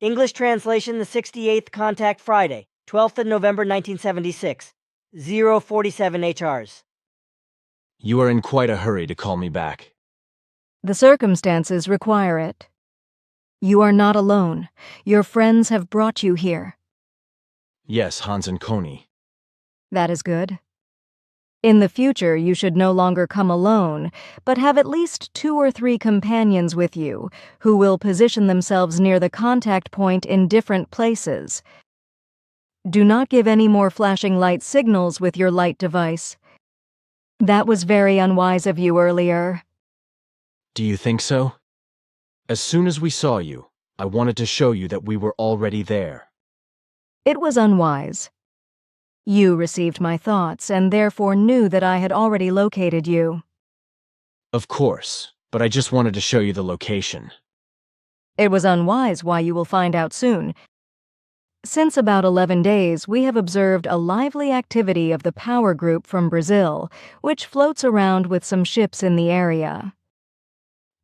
English translation, the 68th contact Friday, 12th of November 1976, 047 HRs. You are in quite a hurry to call me back. The circumstances require it. You are not alone. Your friends have brought you here. Yes, Hans and Coney. That is good. In the future, you should no longer come alone, but have at least 2 or 3 companions with you, who will position themselves near the contact point in different places. Do not give any more flashing light signals with your light device. That was very unwise of you earlier. Do you think so? As soon as we saw you, I wanted to show you that we were already there. It was unwise. You received my thoughts and therefore knew that I had already located you. Of course, but I just wanted to show you the location. It was unwise, why you will find out soon. Since about 11 days, we have observed a lively activity of the power group from Brazil, which floats around with some ships in the area.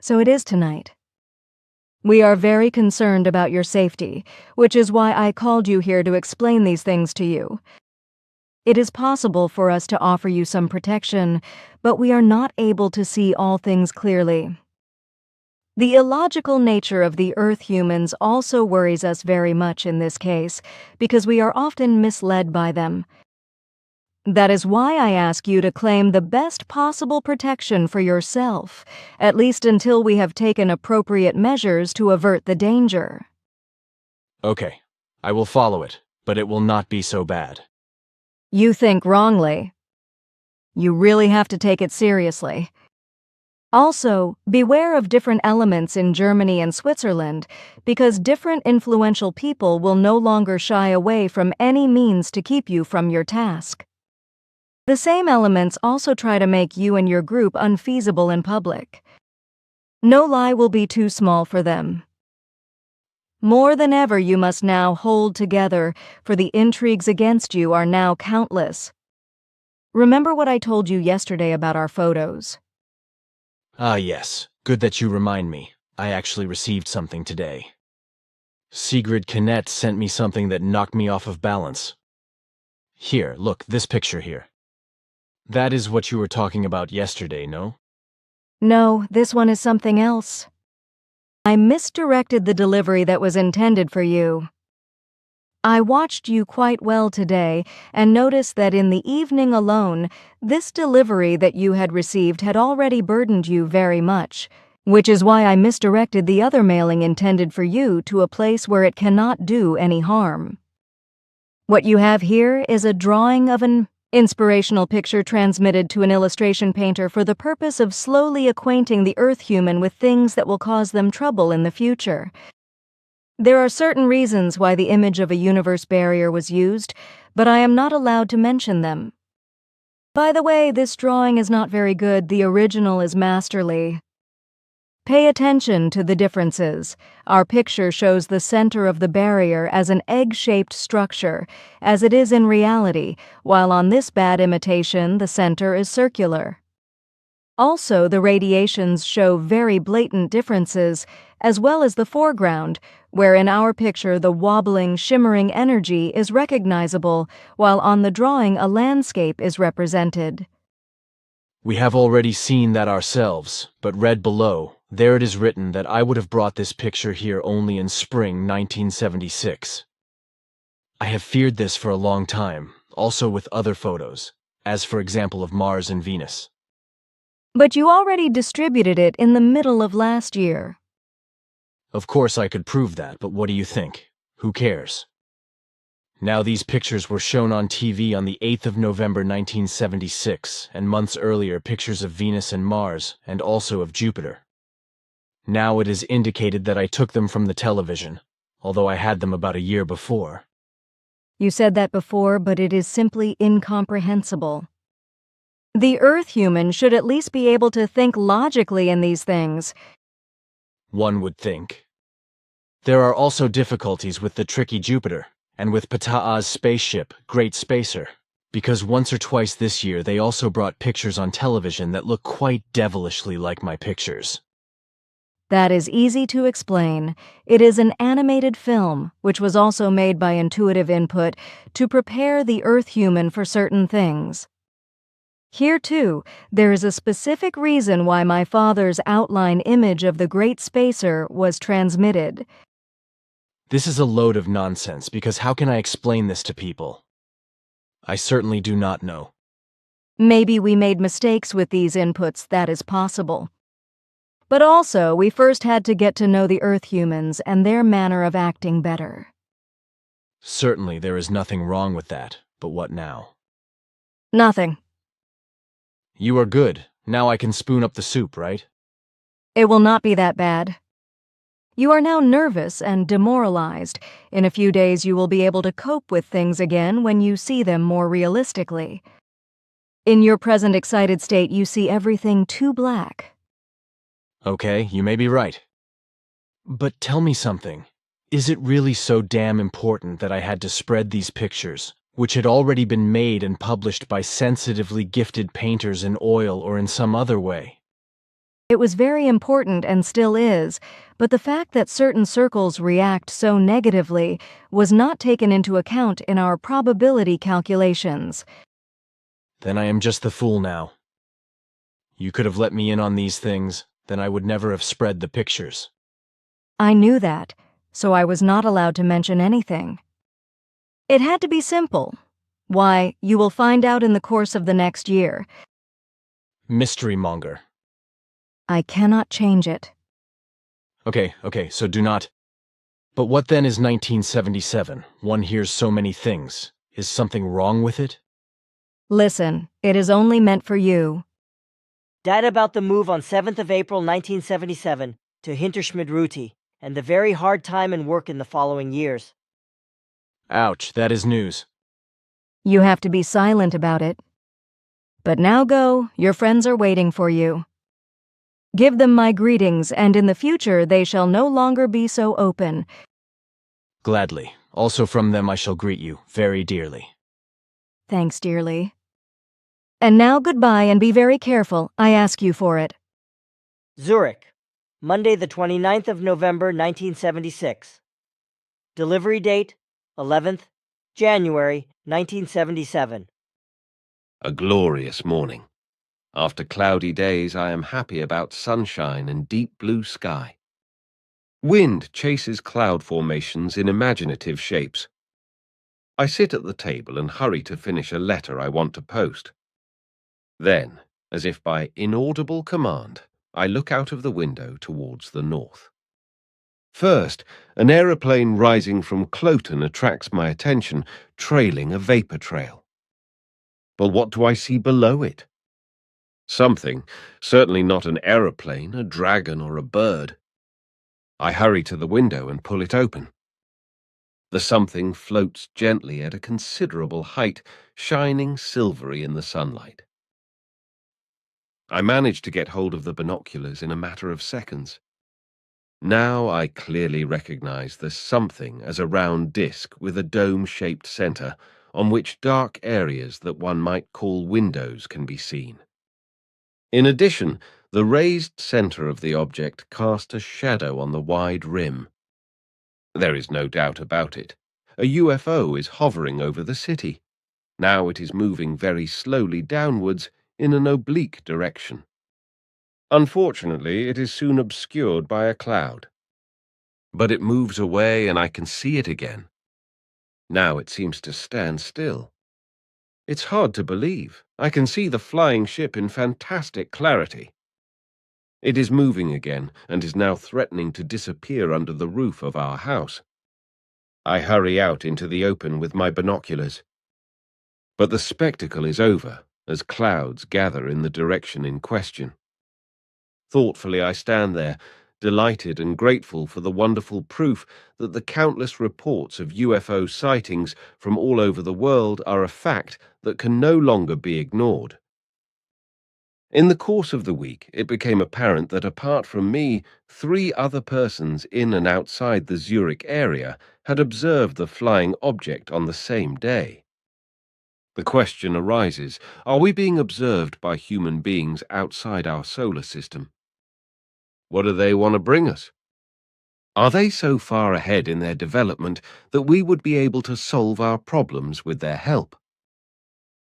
So it is tonight. We are very concerned about your safety, which is why I called you here to explain these things to you. It is possible for us to offer you some protection, but we are not able to see all things clearly. The illogical nature of the Earth humans also worries us very much in this case, because we are often misled by them. That is why I ask you to claim the best possible protection for yourself, at least until we have taken appropriate measures to avert the danger. Okay, I will follow it, but it will not be so bad. You think wrongly. You really have to take it seriously. Also, beware of different elements in Germany and Switzerland, because different influential people will no longer shy away from any means to keep you from your task. The same elements also try to make you and your group unfeasible in public. No lie will be too small for them. More than ever, you must now hold together, for the intrigues against you are now countless. Remember what I told you yesterday about our photos? Ah, yes. Good that you remind me. I actually received something today. Sigrid Kinnett sent me something that knocked me off of balance. Here, look, this picture here. That is what you were talking about yesterday, no? No, this one is something else. I misdirected the delivery that was intended for you. I watched you quite well today and noticed that in the evening alone, this delivery that you had received had already burdened you very much, which is why I misdirected the other mailing intended for you to a place where it cannot do any harm. What you have here is a drawing of an inspirational picture transmitted to an illustration painter for the purpose of slowly acquainting the Earth human with things that will cause them trouble in the future. There are certain reasons why the image of a universe barrier was used, but I am not allowed to mention them. By the way, this drawing is not very good. The original is masterly. Pay attention to the differences. Our picture shows the center of the barrier as an egg-shaped structure, as it is in reality, while on this bad imitation, the center is circular. Also, the radiations show very blatant differences, as well as the foreground, where in our picture the wobbling, shimmering energy is recognizable, while on the drawing a landscape is represented. We have already seen that ourselves, but read below, there it is written that I would have brought this picture here only in spring 1976. I have feared this for a long time, also with other photos, as for example of Mars and Venus. But you already distributed it in the middle of last year. Of course I could prove that, but what do you think? Who cares? Now these pictures were shown on TV on the 8th of November 1976, and months earlier pictures of Venus and Mars, and also of Jupiter. Now it is indicated that I took them from the television, although I had them about a year before. You said that before, but it is simply incomprehensible. The Earth human should at least be able to think logically in these things. One would think. There are also difficulties with the tricky Jupiter, and with Ptah's spaceship, Great Spacer, because once or twice this year they also brought pictures on television that look quite devilishly like my pictures. That is easy to explain. It is an animated film, which was also made by Intuitive Input to prepare the Earth human for certain things. Here, too, there is a specific reason why my father's outline image of the Great Spacer was transmitted. This is a load of nonsense, because how can I explain this to people? I certainly do not know. Maybe we made mistakes with these inputs, that is possible. But also, we first had to get to know the Earth humans and their manner of acting better. Certainly there is nothing wrong with that, but what now? Nothing. You are good. Now I can spoon up the soup, right? It will not be that bad. You are now nervous and demoralized. In a few days you will be able to cope with things again when you see them more realistically. In your present excited state, you see everything too black. Okay, you may be right. But tell me something. Is it really so damn important that I had to spread these pictures, which had already been made and published by sensitively gifted painters in oil or in some other way? It was very important and still is, but the fact that certain circles react so negatively was not taken into account in our probability calculations. Then I am just the fool now. You could have let me in on these things, then I would never have spread the pictures. I knew that, so I was not allowed to mention anything. It had to be simple. Why, you will find out in the course of the next year. Mystery monger. I cannot change it. Okay, so do not. But what then is 1977? One hears so many things. Is something wrong with it? Listen, it is only meant for you. Data about the move on 7th of April 1977 to Hinterschmidt-Ruti and the very hard time and work in the following years. Ouch, that is news. You have to be silent about it. But now go, your friends are waiting for you. Give them my greetings, and in the future they shall no longer be so open. Gladly. Also from them I shall greet you very dearly. Thanks dearly. And now goodbye, and be very careful, I ask you for it. Zurich, Monday the 29th of November 1976. Delivery date, 11th January 1977. A glorious morning. After cloudy days, I am happy about sunshine and deep blue sky. Wind chases cloud formations in imaginative shapes. I sit at the table and hurry to finish a letter I want to post. Then, as if by inaudible command, I look out of the window towards the north. First, an aeroplane rising from Cloten attracts my attention, trailing a vapor trail. But what do I see below it? Something, certainly not an aeroplane, a dragon, or a bird. I hurry to the window and pull it open. The something floats gently at a considerable height, shining silvery in the sunlight. I manage to get hold of the binoculars in a matter of seconds. Now I clearly recognize the something as a round disc with a dome-shaped center, on which dark areas that one might call windows can be seen. In addition, the raised center of the object cast a shadow on the wide rim. There is no doubt about it. A UFO is hovering over the city. Now it is moving very slowly downwards in an oblique direction. Unfortunately, it is soon obscured by a cloud. But it moves away and I can see it again. Now it seems to stand still. It's hard to believe. I can see the flying ship in fantastic clarity. It is moving again and is now threatening to disappear under the roof of our house. I hurry out into the open with my binoculars. But the spectacle is over as clouds gather in the direction in question. Thoughtfully I stand there, delighted and grateful for the wonderful proof that the countless reports of UFO sightings from all over the world are a fact that can no longer be ignored. In the course of the week, it became apparent that apart from me, 3 other persons in and outside the Zurich area had observed the flying object on the same day. The question arises, are we being observed by human beings outside our solar system? What do they want to bring us? Are they so far ahead in their development that we would be able to solve our problems with their help?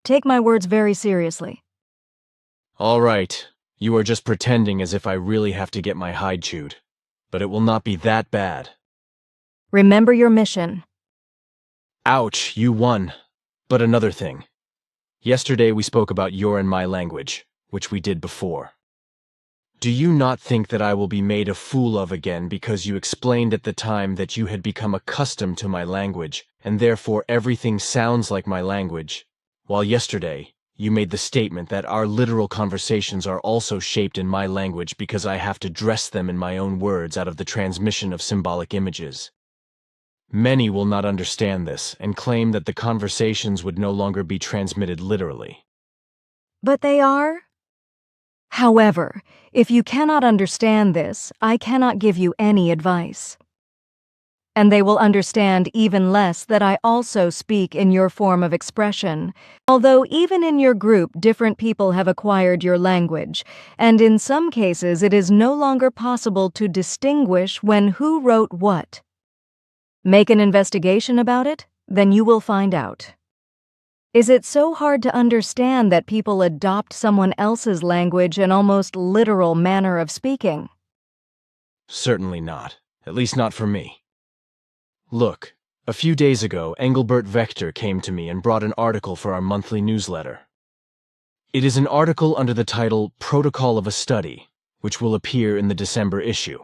Take my words very seriously. All right, you are just pretending as if I really have to get my hide chewed. But it will not be that bad. Remember your mission. Ouch, you won. But another thing. Yesterday we spoke about your and my language, which we did before. Do you not think that I will be made a fool of again because you explained at the time that you had become accustomed to my language, and therefore everything sounds like my language, while yesterday you made the statement that our literal conversations are also shaped in my language because I have to dress them in my own words out of the transmission of symbolic images? Many will not understand this and claim that the conversations would no longer be transmitted literally. But they are? However, if you cannot understand this, I cannot give you any advice. And they will understand even less that I also speak in your form of expression, although even in your group different people have acquired your language, and in some cases it is no longer possible to distinguish when who wrote what. Make an investigation about it, then you will find out. Is it so hard to understand that people adopt someone else's language and almost literal manner of speaking? Certainly not, at least not for me. Look, a few days ago, Engelbert Vector came to me and brought an article for our monthly newsletter. It is an article under the title Protocol of a Study, which will appear in the December issue.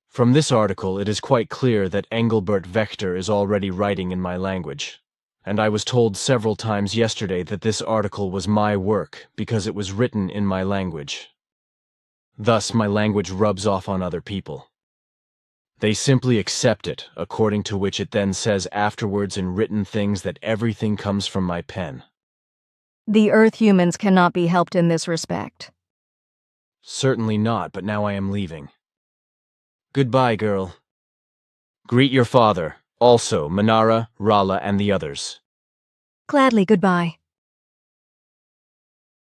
From this article, it is quite clear that Engelbert Vector is already writing in my language, and I was told several times yesterday that this article was my work because it was written in my language. Thus, my language rubs off on other people. They simply accept it, according to which it then says afterwards in written things that everything comes from my pen. The Earth humans cannot be helped in this respect. Certainly not, but now I am leaving. Goodbye, girl. Greet your father, also Manara, Rala, and the others. Gladly, goodbye.